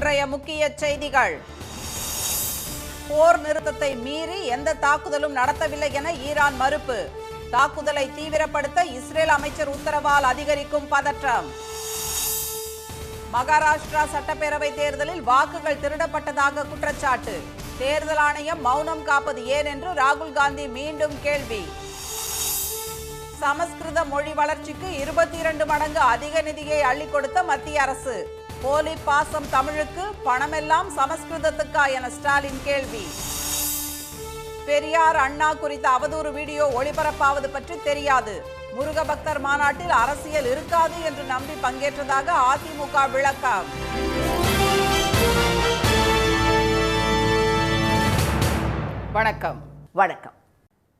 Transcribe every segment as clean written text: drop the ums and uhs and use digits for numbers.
இன்றைய முக்கிய செய்திகள். போர் நிறுத்தத்தை மீறி எந்த தாக்குதலும் நடத்தவில்லை என ஈரான் மறுப்பு. தாக்குதலை தீவிரப்படுத்த இஸ்ரேல் அமைச்சர் உத்தரவால் அதிகரிக்கும் பதற்றம். மகாராஷ்டிரா சட்டப்பேரவை தேர்தலில் வாக்குகள் திருடப்பட்டதாக குற்றச்சாட்டு. தேர்தல் ஆணையம் மௌனம் காப்பது ஏன் என்று ராகுல் காந்தி மீண்டும் கேள்வி. சமஸ்கிருத மொழி வளர்ச்சிக்கு 22 மடங்கு அதிக நிதியை அள்ளிக் கொடுத்த மத்திய அரசு. போலி பாசம் தமிழுக்கு, பணமெல்லாம் சமஸ்கிருதத்துக்கா என ஸ்டாலின் கேள்வி. பெரியார் அண்ணா குறித்த அவதூறு வீடியோ ஒளிபரப்பாவது பற்றி தெரியாது. முருக பக்தர் மாநாட்டில் அரசியல் இருக்காது என்று நம்பி பங்கேற்றதாக அதிமுக விளக்கம். வணக்கம்.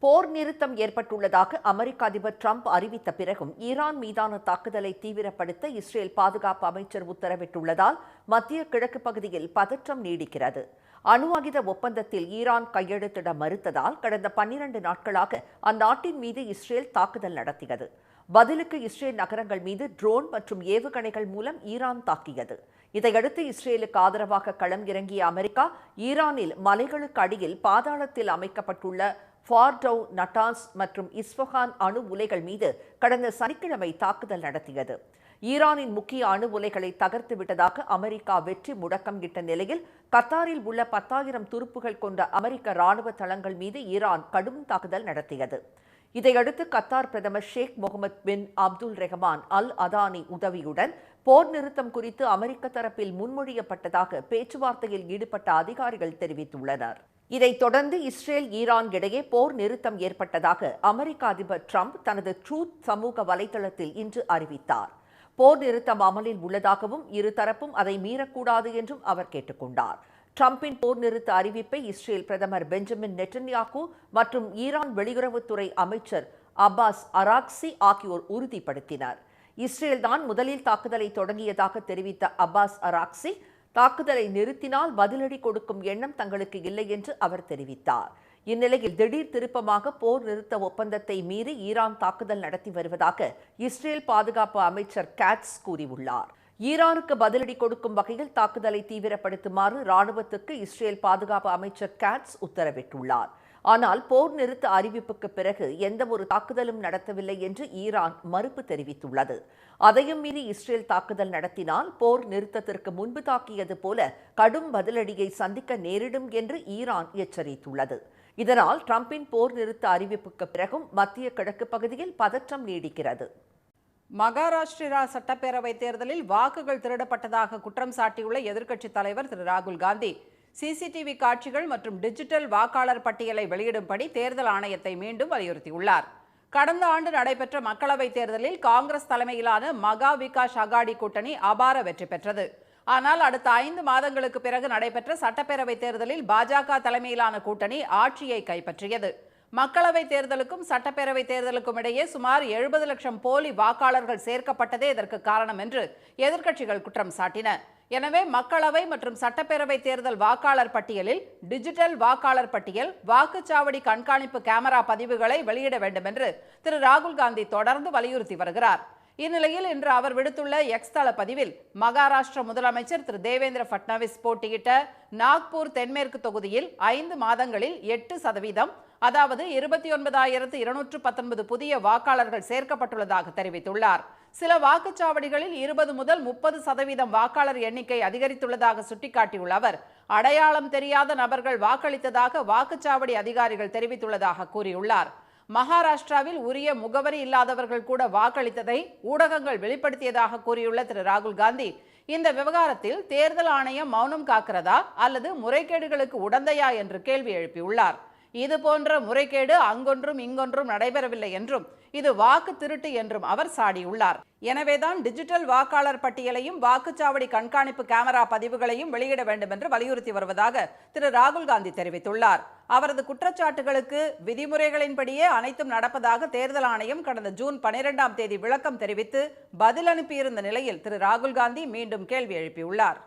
போர் நிறுத்தம் ஏற்பட்டுள்ளதாக அமெரிக்க அதிபர் டிரம்ப் அறிவித்த பிறகும் ஈரான் மீதான தாக்குதலை தீவிரப்படுத்த இஸ்ரேல் பாதுகாப்பு அமைச்சர் உத்தரவிட்டுள்ளதால் மத்திய கிழக்கு பகுதியில் பதற்றம் நீடிக்கிறது. அணு ஆயுத ஒப்பந்தத்தில் ஈரான் கையெழுத்திட மறுத்ததால் கடந்த 12 நாட்களாக அந்நாட்டின் மீது இஸ்ரேல் தாக்குதல் நடத்தியது. பதிலுக்கு இஸ்ரேல் நகரங்கள் மீது ட்ரோன் மற்றும் ஏவுகணைகள் மூலம் ஈரான் தாக்கியது. இதையடுத்து இஸ்ரேலுக்கு ஆதரவாக களம் இறங்கிய அமெரிக்கா ஈரானில் மலைகளுக்கு அடியில் பாதாளத்தில் அமைக்கப்பட்டுள்ள ஃபார்டோ, நட்டான்ஸ் மற்றும் இஸ்ஃபஹான் அணு உலைகள் மீது கடந்த சனிக்கிழமை தாக்குதல் நடத்தியது. ஈரானின் முக்கிய அணு உலைகளை தகர்த்து விட்டதாக அமெரிக்கா வெற்றி முழக்கம் இட்ட நிலையில் கத்தாரில் உள்ள 10,000 துருப்புகள் கொண்ட அமெரிக்க ராணுவ தளங்கள் மீது ஈரான் கடும் தாக்குதல் நடத்தியது. இதையடுத்து கத்தார் பிரதமர் ஷேக் முகமது பின் அப்துல் ரஹ்மான் அல் அதானி உதவியுடன் போர் நிறுத்தம் குறித்து அமெரிக்க தரப்பில் முன்மொழியப்பட்டதாக பேச்சுவார்த்தையில் ஈடுபட்ட அதிகாரிகள் தெரிவித்துள்ளனர். இதைத் தொடர்ந்து இஸ்ரேல் ஈரான் இடையே போர் நிறுத்தம் ஏற்பட்டதாக அமெரிக்க அதிபர் டிரம்ப் தனது ட்ரூத் சமூக வலைதளத்தில் இன்று அறிவித்தார். போர் நிறுத்தம் அமலில் உள்ளதாகவும் இருதரப்பும் அதை மீறக்கூடாது என்றும் அவர் கேட்டுக்கொண்டார். டிரம்பின் போர் நிறுத்த அறிவிப்பை இஸ்ரேல் பிரதமர் பெஞ்சமின் நெட்டன்யாகு மற்றும் ஈரான் வெளியுறவுத்துறை அமைச்சர் அப்பாஸ் அராக்சி ஆகியோர் உறுதிப்படுத்தினர். இஸ்ரேல் தான் முதலில் தாக்குதலை தொடங்கியதாக தெரிவித்த அப்பாஸ் அராக்சி, தாக்குதலை நிறுத்தினால் பதிலடி கொடுக்கும் எண்ணம் தங்களுக்கு இல்லை என்று அவர் தெரிவித்தார். இந்நிலையில் திடீர் திருப்பமாக போர் நிறுத்த ஒப்பந்தத்தை மீறி ஈரான் தாக்குதல் நடத்தி வருவதாக இஸ்ரேல் பாதுகாப்பு அமைச்சர் காட்ஸ் கூறியுள்ளார். ஈரானுக்கு பதிலடி கொடுக்கும் வகையில் தாக்குதலை தீவிரப்படுத்துமாறு ராணுவத்துக்கு இஸ்ரேல் பாதுகாப்பு அமைச்சர் காட்ஸ் உத்தரவிட்டுள்ளார். ஆனால் போர் நிறுத்த அறிவிப்புக்கு பிறகு எந்த ஒரு தாக்குதலும் நடத்தவில்லை என்று ஈரான் மறுப்பு தெரிவித்துள்ளது. அதையும் மீறி இஸ்ரேல் தாக்குதல் நடத்தினால் போர் நிறுத்தத்திற்கு முன்பு தாக்கியது போல கடும் பதிலடியை சந்திக்க நேரிடும் என்று ஈரான் எச்சரித்துள்ளது. இதனால் டிரம்பின் போர் நிறுத்த அறிவிப்புக்கு பிறகும் மத்திய கிழக்கு பகுதியில் பதற்றம் நீடிக்கிறது. மகாராஷ்டிரா சட்டப்பேரவை தேர்தலில் வாக்குகள் திருடப்பட்டதாக குற்றம் சாட்டியுள்ள எதிர்க்கட்சித் தலைவர் திரு ராகுல் காந்தி சிசிடிவி காட்சிகள் மற்றும் டிஜிட்டல் வாக்காளர் பட்டியலை வெளியிடும்படி தேர்தல் ஆணையத்தை மீண்டும் வலியுறுத்தியுள்ளார். கடந்த ஆண்டு நடைபெற்ற மக்களவைத் தேர்தலில் காங்கிரஸ் தலைமையிலான மகா விகாஸ் அகாடி கூட்டணி அபார வெற்றி பெற்றது. ஆனால் அடுத்த 5 மாதங்களுக்கு பிறகு நடைபெற்ற சட்டப்பேரவைத் தேர்தலில் பாஜக தலைமையிலான கூட்டணி ஆட்சியை கைப்பற்றியது. மக்களவைத் தேர்தலுக்கும் சட்டப்பேரவை தேர்தலுக்கும் இடையே சுமார் 70 லட்சம் போலி வாக்காளர்கள் சேர்க்கப்பட்டதே இதற்கு காரணம் என்று எதிர்க்கட்சிகள் குற்றம் சாட்டின. எனவே மக்களவை மற்றும் சட்டப்பேரவை தேர்தல் வாக்காளர் பட்டியலில் டிஜிட்டல் வாக்காளர் பட்டியல், வாக்குச்சாவடி கண்காணிப்பு கேமரா பதிவுகளை வெளியிட வேண்டும் என்று திரு ராகுல் காந்தி தொடர்ந்து வலியுறுத்தி வருகிறார். இந்நிலையில் இன்று அவர் விடுத்துள்ள எக்ஸ் தள பதிவில் மகாராஷ்டிர முதலமைச்சர் திரு தேவேந்திர பட்னாவிஸ் போட்டியிட்ட நாக்பூர் தென்மேற்கு தொகுதியில் 5 மாதங்களில் 8%, அதாவது 29,219 புதிய வாக்காளர்கள் சேர்க்கப்பட்டுள்ளதாக தெரிவித்துள்ளார். சில வாக்குச்சாவடிகளில் 20 முதல் 30% வாக்காளர் எண்ணிக்கை அதிகரித்துள்ளதாக சுட்டிக்காட்டியுள்ள அவர், அடையாளம் தெரியாத நபர்கள் வாக்களித்ததாக வாக்குச்சாவடி அதிகாரிகள் தெரிவித்துள்ளதாக கூறியுள்ளார். மகாராஷ்டிராவில் உரிய முகவரி இல்லாதவர்கள் கூட வாக்களித்ததை ஊடகங்கள் வெளிப்படுத்தியதாக கூறியுள்ள திரு ராகுல் காந்தி, இந்த விவகாரத்தில் தேர்தல் ஆணையம் மௌனம் காக்கிறதா அல்லது முறைகேடுகளுக்கு உடந்தையா என்று கேள்வி எழுப்பியுள்ளார். இது போன்ற முறைகேடு அங்கொன்றும் இங்கொன்றும் நடைபெறவில்லை என்றும் இது வாக்கு திருட்டு என்றும் அவர் சாடியுள்ளார். எனவேதான் டிஜிட்டல் வாக்காளர் பட்டியலையும் வாக்குச்சாவடி கண்காணிப்பு கேமரா பதிவுகளையும் வெளியிட வேண்டும் என்று வலியுறுத்தி வருவதாக திரு ராகுல் காந்தி தெரிவித்துள்ளார். அவரது குற்றச்சாட்டுகளுக்கு விதிமுறைகளின்படியே அனைத்தும் நடப்பதாக தேர்தல் ஆணையம் கடந்த ஜூன் 12ஆம் தேதி விளக்கம் தெரிவித்து பதில் அனுப்பியிருந்த நிலையில் திரு ராகுல் காந்தி மீண்டும் கேள்வி எழுப்பியுள்ளார்.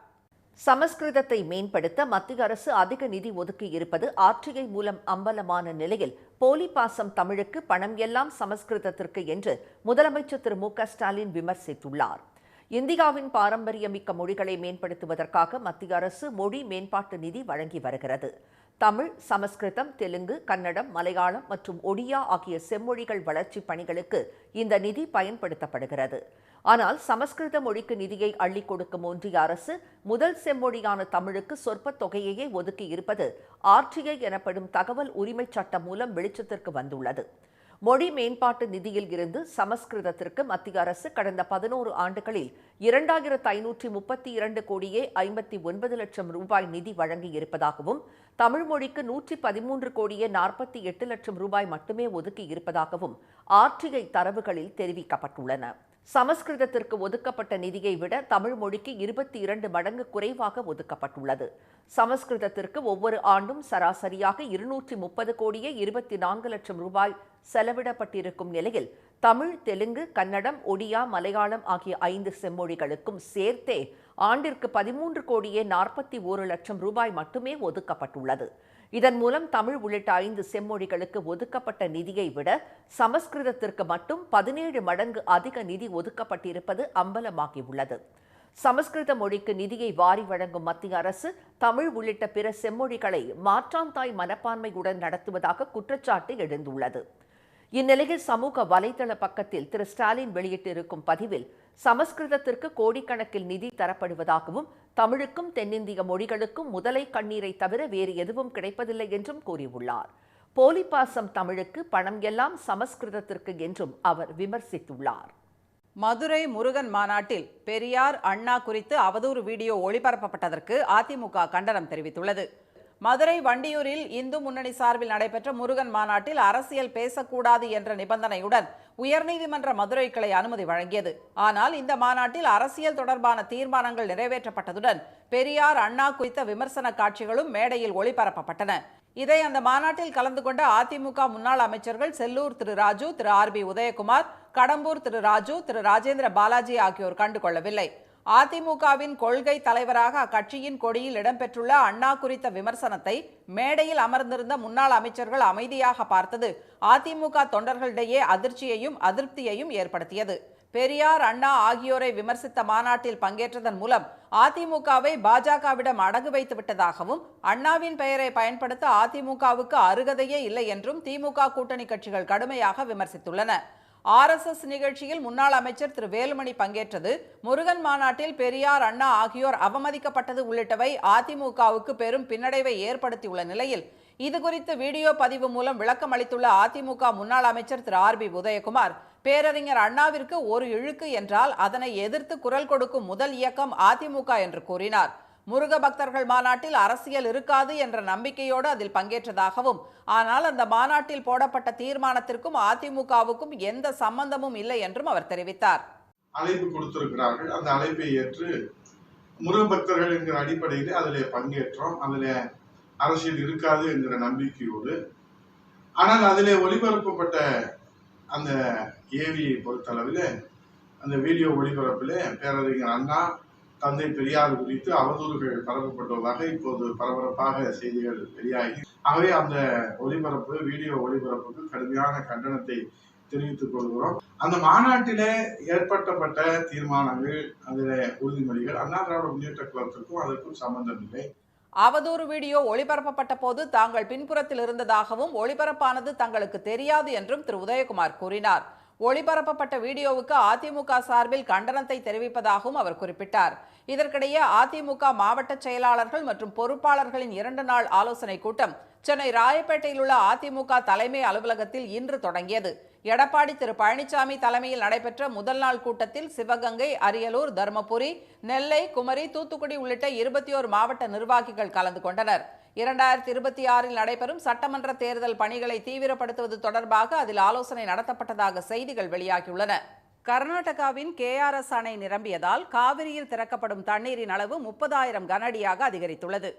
சமஸ்கிருதத்தை மேம்படுத்த மத்திய அரசு அதிக நிதி ஒதுக்கி இருப்பது ஆட்சியை மூலம் அம்பலமான நிலையில் போலி பாசம் தமிழுக்கு, பணம் எல்லாம் சமஸ்கிருதத்திற்கு என்று முதலமைச்சர் திரு மு க ஸ்டாலின் விமர்சித்துள்ளார். இந்தியாவின் பாரம்பரியமிக்க மொழிகளை மேம்படுத்துவதற்காக மத்திய அரசு மொழி மேம்பாட்டு நிதி வழங்கி வருகிறது. தமிழ், சமஸ்கிருதம், தெலுங்கு, கன்னடம், மலையாளம் மற்றும் ஒடியா ஆகிய செம்மொழிகள் வளர்ச்சி பணிகளுக்கு இந்த நிதி பயன்படுத்தப்படுகிறது. ஆனால் சமஸ்கிருத மொழிக்கு நிதியை அள்ளிக் கொடுக்கும் ஒன்றிய அரசு முதல் செம்மொழியான தமிழுக்கு சொற்ப தொகையையே ஒதுக்கி இருப்பது RTI எனப்படும் தகவல் உரிமைச் சட்டம் மூலம் வெளிச்சத்திற்கு வந்துள்ளது. மொழி மேம்பாட்டு நிதியில் இருந்து சமஸ்கிருதத்திற்கு மத்திய அரசு கடந்த 11 ஆண்டுகளில் 2532 கோடியே 59 லட்சம் ரூபாய் நிதி வழங்கி இருப்பதாகவும், தமிழ் மொழிக்கு 113 கோடியே 48 லட்சம் ரூபாய் மட்டுமே ஒதுக்கி இருப்பதாகவும் RTI தரவுகளில் தெரிவிக்கப்பட்டுள்ளன. சமஸ்கிருதத்திற்கு ஒதுக்கப்பட்ட நிதியை விட தமிழ் மொழிக்கு 22 மடங்கு குறைவாக ஒதுக்கப்பட்டுள்ளது. சமஸ்கிருதத்திற்கு ஒவ்வொரு ஆண்டும் சராசரியாக 230 கோடியே 24 லட்சம் ரூபாய் செலவிடப்பட்டிருக்கும் நிலையில் தமிழ், தெலுங்கு, கன்னடம், ஒடியா, மலையாளம் ஆகிய 5 செம்மொழிகளுக்கும் சேர்த்தே ஆண்டிற்கு 13 கோடியே 41 லட்சம் ரூபாய் மட்டுமே ஒதுக்கப்பட்டுள்ளது. இதன் மூலம் தமிழ் உள்ளிட்ட 5 செம்மொழிகளுக்கு ஒதுக்கப்பட்ட நிதியை விட சமஸ்கிருதத்திற்கு மட்டும் 17 மடங்கு அதிக நிதி ஒதுக்கப்பட்டிருப்பது அம்பலமாகியுள்ளது. சமஸ்கிருத மொழிக்கு நிதியை வாரி வழங்கும் மத்திய அரசு தமிழ் உள்ளிட்ட பிற செம்மொழிகளை மாற்றாந்தாய் மனப்பான்மையுடன் நடத்துவதாக குற்றச்சாட்டு எழுந்துள்ளது. இந்நிலையில் சமூக வலைதள பக்கத்தில் திரு ஸ்டாலின் வெளியிட்டிருக்கும் பதிவில் சமஸ்கிருதத்திற்கு கோடிக்கணக்கில் நிதி தரப்படுவதாகவும், தமிழுக்கும் தென்னிந்திய மொழிகளுக்கும் முதலை கண்ணீரை தவிர வேறு எதுவும் கிடைப்பதில்லை என்றும் கூறியுள்ளார். போலிபாசம் தமிழுக்கு, பணம் எல்லாம் சமஸ்கிருதத்திற்கு என்றும் அவர் விமர்சித்துள்ளார். மதுரை முருகன் மாநாட்டில் பெரியார், அண்ணா குறித்து அவதூறு வீடியோ ஒளிபரப்பப்பட்டதற்கு அதிமுக கண்டனம் தெரிவித்துள்ளது. மதுரை வண்டியூரில் இந்து முன்னணி சார்பில் நடைபெற்ற முருகன் மாநாட்டில் அரசியல் பேசக்கூடாது என்ற நிபந்தனையுடன் உயர்நீதிமன்ற மதுரை கிளை அனுமதி வழங்கியது. ஆனால் இந்த மாநாட்டில் அரசியல் தொடர்பான தீர்மானங்கள் நிறைவேற்றப்பட்டதுடன் பெரியார், அண்ணா குறித்த விமர்சன காட்சிகளும் மேடையில் ஒளிபரப்பப்பட்டன. இதை அந்த மாநாட்டில் கலந்து கொண்ட அதிமுக முன்னாள் அமைச்சர்கள் செல்லூர் திரு ராஜு, திரு RB உதயகுமார், கடம்பூர் திரு ராஜு, திரு ராஜேந்திர பாலாஜி ஆகியோர் கண்டுகொள்ளவில்லை. அதிமுகவின் கொள்கை தலைவராக அக்கட்சியின் கொடியில் இடம்பெற்றுள்ள அண்ணா குறித்த விமர்சனத்தை மேடையில் அமர்ந்திருந்த முன்னாள் அமைச்சர்கள் அமைதியாக பார்த்தது அதிமுக தொண்டர்களிடையே அதிர்ச்சியையும் அதிருப்தியையும் ஏற்படுத்தியது. பெரியார், அண்ணா ஆகியோரை விமர்சித்த மாநாட்டில் பங்கேற்றதன் மூலம் அதிமுகவை பாஜகவிடம் அடகு வைத்து விட்டதாகவும், அண்ணாவின் பெயரை பயன்படுத்த அதிமுகவுக்கு அருகதையே இல்லை என்றும் திமுக கூட்டணி கட்சிகள் கடுமையாக விமர்சித்துள்ளன. RSS நிகழ்ச்சியில் முன்னாள் அமைச்சர் திரு வேலுமணி பங்கேற்றது, முருகன் மாநாட்டில் பெரியார், அண்ணா ஆகியோர் அவமதிக்கப்பட்டது உள்ளிட்டவை அதிமுகவுக்கு பெரும் பின்னடைவை ஏற்படுத்தியுள்ள நிலையில் இதுகுறித்து வீடியோ பதிவு மூலம் விளக்கம் அளித்துள்ள அதிமுக முன்னாள் அமைச்சர் திரு RB உதயகுமார், பேரறிஞர் அண்ணாவிற்கு ஒரு இழுக்கு என்றால் அதனை எதிர்த்து குரல் கொடுக்கும் முதல் இயக்கம் அதிமுக என்று கூறினார். முருக பக்தர்கள் மாநாட்டில் அரசியல் இருக்காது என்ற நம்பிக்கையோடு அதில் பங்கேற்றதாகவும், ஆனால் அந்த மாநாட்டில் போடப்பட்ட தீர்மானத்திற்கும் அதிமுகவுக்கும் எந்த சம்பந்தமும் இல்லை என்றும் அவர் தெரிவித்தார். அழைப்பு கொடுத்திருக்கிறார்கள். அந்த அழைப்பை ஏற்று முருக பக்தர்கள் என்கிற அடிப்படையில் அதில் பங்கேற்றோம். அதில் அரசியல் இருக்காது என்கிற நம்பிக்கையோடு, ஆனால் அதில் ஒளிபரப்பப்பட்ட அந்த ஏவியை பொறுத்தளவில் அந்த வீடியோ ஒளிபரப்பில் பேரறிஞர் அண்ணா, தந்தை பெரியார் குறித்து அவதூறுகள் பரப்பப்பட்டுள்ளதாக இப்போது பரபரப்பாக செய்திகள் வெளியாகி, ஆகவே அந்த ஒளிபரப்பு, வீடியோ ஒளிபரப்புக்கு கடுமையான கண்டனத்தை தெரிவித்துக் கொள்கிறோம். அந்த மாநாட்டிலே ஏற்படுத்தப்பட்ட தீர்மானங்கள், அதில் உறுதிமொழிகள் அண்ணா திராவிட முன்னேற்ற கழகத்திற்கும் அதற்கும் சம்பந்தம் இல்லை. அவதூறு வீடியோ ஒளிபரப்பப்பட்ட போது தாங்கள் பின்புறத்தில் இருந்ததாகவும், ஒளிபரப்பானது தங்களுக்கு தெரியாது என்றும் திரு உதயகுமார் கூறினார். ஒளிபரப்பப்பட்ட வீடியோவுக்கு அதிமுக சார்பில் கண்டனத்தை தெரிவிப்பதாகவும் அவர் குறிப்பிட்டார். இதற்கிடையே அதிமுக மாவட்ட செயலாளர்கள் மற்றும் பொறுப்பாளர்களின் 2 நாள் ஆலோசனை கூட்டம் சென்னை ராயப்பேட்டையில் உள்ள அதிமுக தலைமை அலுவலகத்தில் இன்று தொடங்கியது. எடப்பாடி திரு பழனிசாமி தலைமையில் நடைபெற்ற முதல் நாள் கூட்டத்தில் சிவகங்கை, அரியலூர், தருமபுரி, நெல்லை, குமரி, தூத்துக்குடி உள்ளிட்ட 21 மாவட்ட நிர்வாகிகள் கலந்து கொண்டனர். 2026 நடைபெறும் சட்டமன்ற தேர்தல் பணிகளை தீவிரப்படுத்துவது தொடர்பாக அதில் ஆலோசனை நடத்தப்பட்டதாக செய்திகள் வெளியாகியுள்ளன. கர்நாடகாவின் KRS அணை நிரம்பியதால் காவிரியில் திறக்கப்படும் தண்ணீரின் அளவு 30,000 கனஅடியாக அதிகரித்துள்ளது.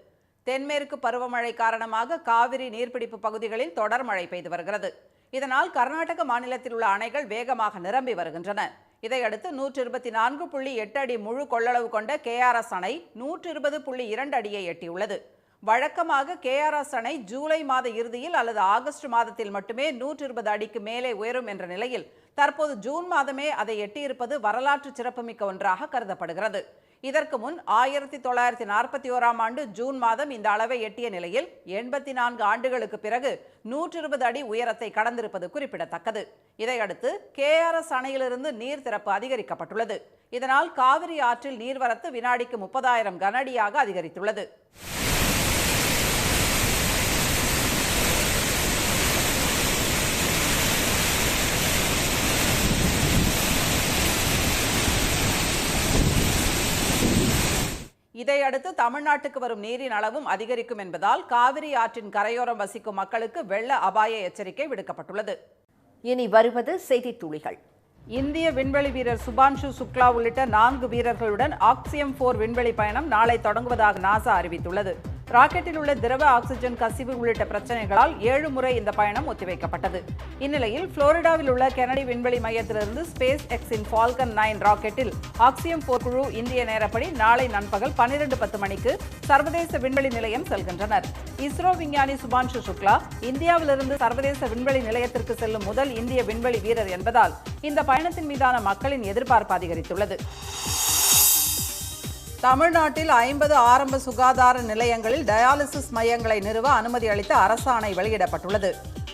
தென்மேற்கு பருவமழை காரணமாக காவிரி நீர்பிடிப்பு பகுதிகளில் தொடர் மழை பெய்து வருகிறது. இதனால் கர்நாடக மாநிலத்தில் உள்ள அணைகள் வேகமாக நிரம்பி வருகின்றன. இதையடுத்து 124.8 அடி முழு கொள்ளளவு கொண்ட KRS அணை 120.2 அடியை எட்டியுள்ளது. வழக்கமாக KRS அணை ஜூலை மாத இறுதியில் அல்லது ஆகஸ்ட் மாதத்தில் மட்டுமே 120 அடிக்கு மேலே உயரும் என்ற நிலையில் தற்போது ஜூன் மாதமே அதை எட்டியிருப்பது வரலாற்று சிறப்புமிக்க ஒன்றாக கருதப்படுகிறது. இதற்கு முன் 1941ஆம் ஆண்டு ஜூன் மாதம் இந்த அளவை எட்டிய நிலையில் 84 ஆண்டுகளுக்கு பிறகு 120 அடி உயரத்தை கடந்திருப்பது குறிப்பிடத்தக்கது. இதையடுத்து KRS அணையிலிருந்து நீர் திறப்பு அதிகரிக்கப்பட்டுள்ளது. இதனால் காவிரி ஆற்றில் நீர்வரத்து வினாடிக்கு 30,000 கனஅடியாக அதிகரித்துள்ளது. இதையடுத்து தமிழ்நாட்டுக்கு வரும் நீரின் அளவும் அதிகரிக்கும் என்பதால் காவிரி ஆற்றின் கரையோரம் வசிக்கும் மக்களுக்கு வெள்ள அபாய எச்சரிக்கை விடுக்கப்பட்டுள்ளது. இனி வருவது செய்தித் துளிகள். இந்திய விண்வெளி வீரர் சுபான்ஷு சுக்லா உள்ளிட்ட 4 வீரர்களுடன் ஆக்சியம் 4 விண்வெளி பயணம் நாளை தொடங்குவதாக நாசா அறிவித்துள்ளது. ராக்கெட்டில் உள்ள திரவ ஆக்சிஜன் கசிவு உள்ளிட்ட பிரச்சனைகளால் 7 முறை இந்த பயணம் ஒத்திவைக்கப்பட்டது. இந்நிலையில் புளோரிடாவில் உள்ள கெனடி விண்வெளி மையத்திலிருந்து ஸ்பேஸ் எக்ஸின் ஃபால்கன் 9 ராக்கெட்டில் ஆக்சியம் 4 குழு இந்திய நேரப்படி நாளை நண்பகல் 12:10 மணிக்கு சர்வதேச விண்வெளி நிலையம் செல்கின்றனர். இஸ்ரோ விஞ்ஞானி சுபான்ஷு சுக்லா இந்தியாவிலிருந்து சர்வதேச விண்வெளி நிலையத்திற்கு செல்லும் முதல் இந்திய விண்வெளி வீரர் என்பதால் இந்த பயணத்தின் மீதான மக்களின் எதிர்பார்ப்பு அதிகரித்துள்ளது. தமிழ்நாட்டில் 50 ஆரம்ப சுகாதார நிலையங்களில் டயாலிசிஸ் மையங்களை நிறுவ அனுமதி அளித்த அரசாணை வெளியிடப்பட்டுள்ளது.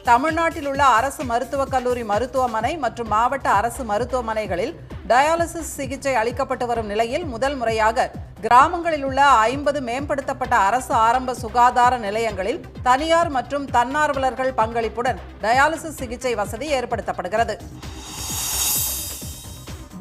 தமிழ்நாட்டில் உள்ள அரசு மருத்துவக் கல்லூரி மருத்துவமனை மற்றும் மாவட்ட அரசு மருத்துவமனைகளில் டயாலிசிஸ் சிகிச்சை அளிக்கப்பட்டு வரும் நிலையில் முதல் முறையாக கிராமங்களில் உள்ள 50 மேம்படுத்தப்பட்ட அரசு ஆரம்ப சுகாதார நிலையங்களில் தனியார் மற்றும் தன்னார்வலர்கள் பங்களிப்புடன் டயாலிசிஸ் சிகிச்சை வசதி ஏற்படுத்தப்படுகிறது.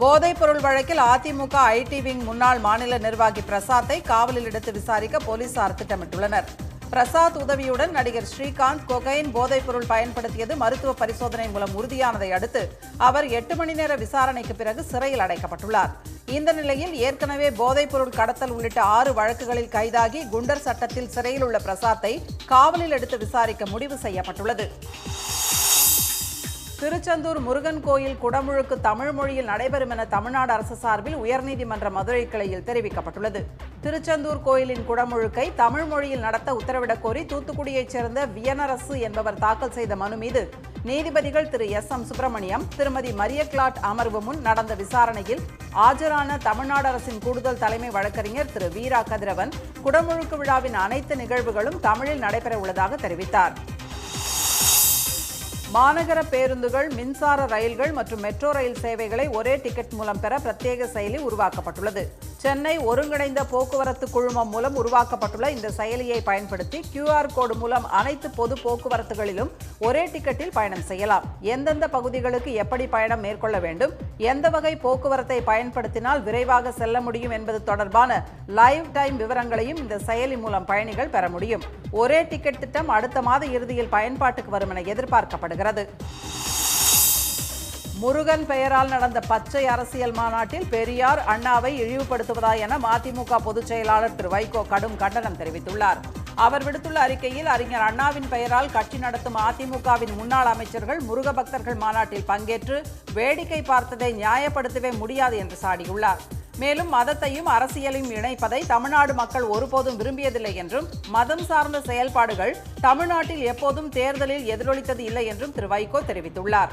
போதைப் பொருள் வழக்கில் அதிமுக ஐடி விங் முன்னாள் மாநில நிர்வாகி பிரசாத்தை காவலில் எடுத்து விசாரிக்க போலீசார் திட்டமிட்டுள்ளனர். பிரசாத் உதவியுடன் நடிகர் ஸ்ரீகாந்த் கொகைன் போதைப் பொருள் பயன்படுத்தியது மருத்துவ பரிசோதனை மூலம் உறுதியானதை அடுத்து அவர் 8 மணி நேர விசாரணைக்கு பிறகு சிறையில் அடைக்கப்பட்டுள்ளார். இந்த நிலையில் ஏற்கனவே போதைப் பொருள் கடத்தல் உள்ளிட்ட 6 வழக்குகளில் கைதாகி குண்டர் சட்டத்தில் சிறையில் உள்ள பிரசாத்தை காவலில் எடுத்து விசாரிக்க முடிவு செய்யப்பட்டுள்ளது. திருச்செந்தூர் முருகன் கோயில் குடமுழுக்கு தமிழ் மொழியில் நடைபெறும் என தமிழ்நாடு அரசு சார்பில் உயர்நீதிமன்ற மதுரை கிளையில் தெரிவிக்கப்பட்டுள்ளது. திருச்செந்தூர் கோயிலின் குடமுழுக்கை தமிழ் மொழியில் நடத்த உத்தரவிடக் கோரி தூத்துக்குடியைச் சேர்ந்த வியனரசு என்பவர் தாக்கல் செய்த மனு மீது நீதிபதிகள் திரு SM சுப்பிரமணியம், திருமதி மரியக்லாட் அமர்வு முன் நடந்த விசாரணையில் ஆஜரான தமிழ்நாடு அரசின் கூடுதல் தலைமை வழக்கறிஞர் திரு வீரா கதிரவன் குடமுழுக்கு விழாவின் அனைத்து நிகழ்வுகளும் தமிழில் நடைபெற உள்ளதாக தெரிவித்தார். மாநகர பேருந்துகள், மின்சார ரயில்கள் மற்றும் மெட்ரோ ரயில் சேவைகளை ஒரே டிக்கெட் மூலம் பெற பிரத்யேக செயலி உருவாக்கப்பட்டுள்ளது. சென்னை ஒருங்கிணைந்த போக்குவரத்து குழுமம் மூலம் உருவாக்கப்பட்டுள்ள இந்த செயலியை பயன்படுத்தி QR கோடு மூலம் அனைத்து பொது போக்குவரத்துகளிலும் ஒரே டிக்கெட்டில் பயணம் செய்யலாம். எந்தெந்த பகுதிகளுக்கு எப்படி பயணம் மேற்கொள்ள வேண்டும், எந்த வகை போக்குவரத்தை பயன்படுத்தினால் விரைவாக செல்ல முடியும் என்பது தொடர்பான லைவ் டைம் விவரங்களையும் இந்த செயலி மூலம் பயணிகள் பெற முடியும். ஒரே டிக்கெட் திட்டம் அடுத்த மாத இறுதியில் பயன்பாட்டுக்கு வரும் என எதிர்பார்க்கப்படுகிறது. முருகன் பெயரால் நடந்த பச்சை அரசியல் மாநாட்டில் பெரியார், அண்ணாவை இழிவுபடுத்துவதா என மதிமுக பொதுச் செயலாளர் திரு வைகோ கடும் கண்டனம் தெரிவித்துள்ளார். அவர் விடுத்துள்ள அறிக்கையில் அறிஞர் அண்ணாவின் பெயரால் கட்சி நடத்தும் அதிமுகவின் முன்னாள் அமைச்சர்கள் முருக பக்தர்கள் மாநாட்டில் பங்கேற்று வேடிக்கை பார்த்ததை நியாயப்படுத்தவே முடியாது என்று சாடியுள்ளார். மேலும் மதத்தையும் அரசியலையும் இணைப்பதை தமிழ்நாடு மக்கள் ஒருபோதும் விரும்பியதில்லை என்றும் மதம் சார்ந்த செயல்பாடுகள் தமிழ்நாட்டில் எப்போதும் தேர்தலில் எதிரொலித்தது இல்லை என்றும் திரு வைகோ தெரிவித்துள்ளார்.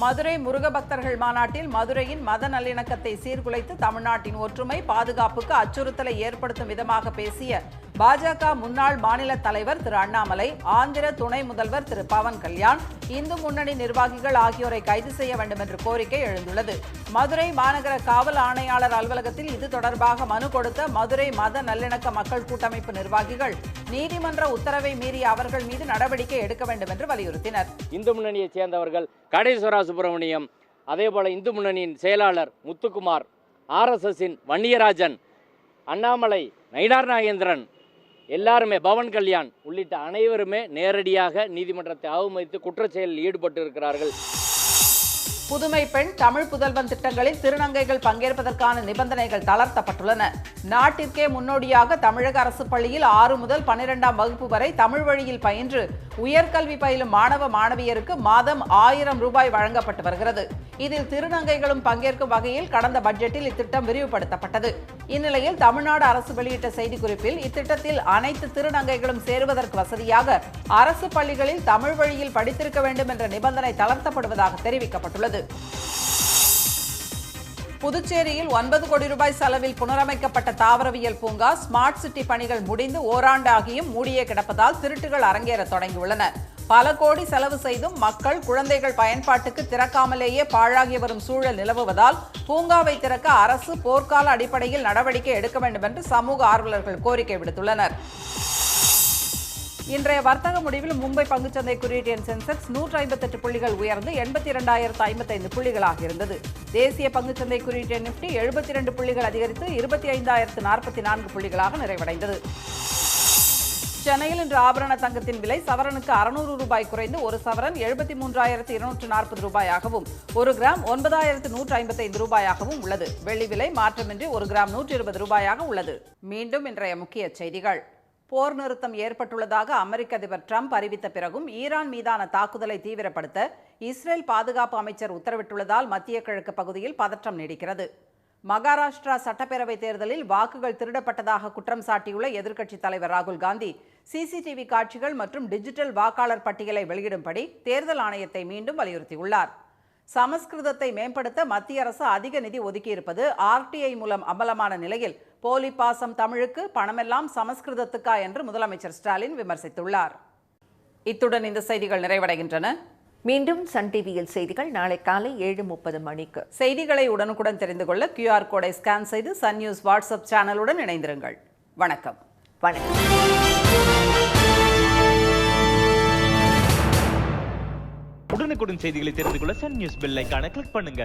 மதுரை முருக பக்தர்கள் மாநாட்டில் மதுரையின் மத நல்லிணக்கத்தை சீர்குலைத்து தமிழ்நாட்டின் ஒற்றுமை பாதுகாப்புக்கு அச்சுறுத்தலை ஏற்படுத்தும் விதமாக பேசிய பாஜக முன்னாள் மாநில தலைவர் திரு அண்ணாமலை, ஆந்திர துணை முதல்வர் திரு பவன் கல்யாண், இந்து முன்னணி நிர்வாகிகள் ஆகியோரை கைது செய்ய வேண்டும் என்ற கோரிக்கை எழுந்துள்ளது. மதுரை மாநகர காவல் ஆணையாளர் அலுவலகத்தில் இது தொடர்பாக மனு கொடுத்த மதுரை மத நல்லிணக்க மக்கள் கூட்டமைப்பு நிர்வாகிகள் நீதிமன்ற உத்தரவை மீறி அவர்கள் மீது நடவடிக்கை எடுக்க வேண்டும் என்று வலியுறுத்தினர். இந்து முன்னணியைச் சேர்ந்தவர்கள் கடேஸ்வரா சுப்பிரமணியம், அதேபோல இந்து முன்னணியின் செயலாளர் முத்துக்குமார், RSSின் வன்னியராஜன், அண்ணாமலை, நயினார் நாகேந்திரன், எல்லாருமே பவன் கல்யாண் உள்ளிட்ட அனைவருமே நேரடியாக நீதிமன்றத்தை அவமதித்து குற்றச்செயலில் ஈடுபட்டு இருக்கிறார்கள். புதுமை பெண் தமிழ் புதல்வன் திட்டங்களில் திருநங்கைகள் பங்கேற்பதற்கான நிபந்தனைகள் தளர்த்தப்பட்டுள்ளன. நாட்டிற்கே முன்னோடியாக தமிழக அரசு பள்ளியில் 6 முதல் 12ஆம் வகுப்பு வரை தமிழ் வழியில் பயின்று உயர்கல்வி பயிலும் மாணவ மாணவியருக்கு மாதம் 1000 ரூபாய் வழங்கப்பட்டு வருகிறது. இதில் திருநங்கைகளும் பங்கேற்கும் வகையில் கடந்த பட்ஜெட்டில் இத்திட்டம் விரிவுபடுத்தப்பட்டது. இந்நிலையில் தமிழ்நாடு அரசு வெளியிட்ட செய்திக்குறிப்பில் இத்திட்டத்தில் அனைத்து திருநங்கைகளும் சேருவதற்கு வசதியாக அரசு பள்ளிகளில் தமிழ் வழியில் படித்திருக்க வேண்டும் என்ற நிபந்தனை தளர்த்தப்படுவதாக தெரிவிக்கப்பட்டுள்ளது. புதுச்சேரியில் 9 கோடி ரூபாய் செலவில் புனரமைக்கப்பட்ட தாவரவியல் பூங்கா ஸ்மார்ட் சிட்டி பணிகள் முடிந்து ஓராண்டு ஆகியும் மூடியே கிடப்பதால் திருட்டுகள் அரங்கேற தொடங்கியுள்ளன. பல கோடி செலவு செய்தும் மக்கள் குழந்தைகள் பயன்பாட்டுக்கு திறக்காமலேயே பாழாகி வரும் சூழல் நிலவுவதால் பூங்காவை திறக்க அரசு போர்க்கால அடிப்படையில் நடவடிக்கை எடுக்க வேண்டும் என்று சமூக ஆர்வலர்கள் கோரிக்கை விடுத்துள்ளனர். இன்றைய வர்த்தக முடிவில் மும்பை பங்குச்சந்தை குறியீட்டு எண் சென்செக்ஸ் 158 புள்ளிகள் உயர்ந்து 82,055 புள்ளிகளாக இருந்தது. தேசிய பங்குச்சந்தை குறியீட்டு எண் நிப்டி 72 புள்ளிகள் அதிகரித்து 25,044 புள்ளிகளாக நிறைவடைந்தது. சென்னையில் இன்று ஆபரண தங்கத்தின் விலை சவரனுக்கு 600 ரூபாய் குறைந்து ஒரு சவரன் 73,240 ரூபாயாகவும் ஒரு கிராம் 9,155 ரூபாயாகவும் உள்ளது. வெள்ளி விலை மாற்றமின்றி ஒரு கிராம் 120 ரூபாயாக உள்ளது. மீண்டும் இன்றைய முக்கிய செய்திகள். போர் நிறுத்தம் ஏற்பட்டுள்ளதாக அமெரிக்க அதிபர் ட்ரம்ப் அறிவித்த பிறகும் ஈரான் மீதான தாக்குதலை தீவிரப்படுத்த இஸ்ரேல் பாதுகாப்பு அமைச்சர் உத்தரவிட்டுள்ளதால் மத்திய கிழக்கு பகுதியில் பதற்றம் நீடிக்கிறது. மகாராஷ்டிரா சட்டப்பேரவை தேர்தலில் வாக்குகள் திருடப்பட்டதாக குற்றம் சாட்டியுள்ள எதிர்க்கட்சித் தலைவர் ராகுல் காந்தி சிசிடிவி காட்சிகள் மற்றும் டிஜிட்டல் வாக்காளர் பட்டியலை வெளியிடும்படி தேர்தல் ஆணையத்தை மீண்டும் வலியுறுத்தியுள்ளார். சமஸ்கிருதத்தை மேம்படுத்த மத்திய அரசு அதிக நிதி ஒதுக்கியிருப்பது ஆர்டிஐ மூலம் அமலமான நிலையில் போலி பாசம் தமிழுக்கு பணமெல்லாம் சமஸ்கிருதத்துக்கா என்று முதலமைச்சர் ஸ்டாலின் விமர்சித்துள்ளார். இத்துடன் இந்த செய்திகள் நிறைவடைகின்றன. மீண்டும் சன் டிவியில் செய்திகள் நாளை காலை 7:30 மணிக்கு. செய்திகளை உடனுக்குடன் தெரிந்து கொள்ள QR கோடை ஸ்கேன் செய்து சன் நியூஸ் வாட்ஸ்அப் சேனலுடன் இணைந்திருங்கள். வணக்கம். வணக்கம். உடனுக்குடன் செய்திகளை தெரிந்து கொள்ள சன் நியூஸ் பெல் ஐகானை கிளிக் பண்ணுங்க.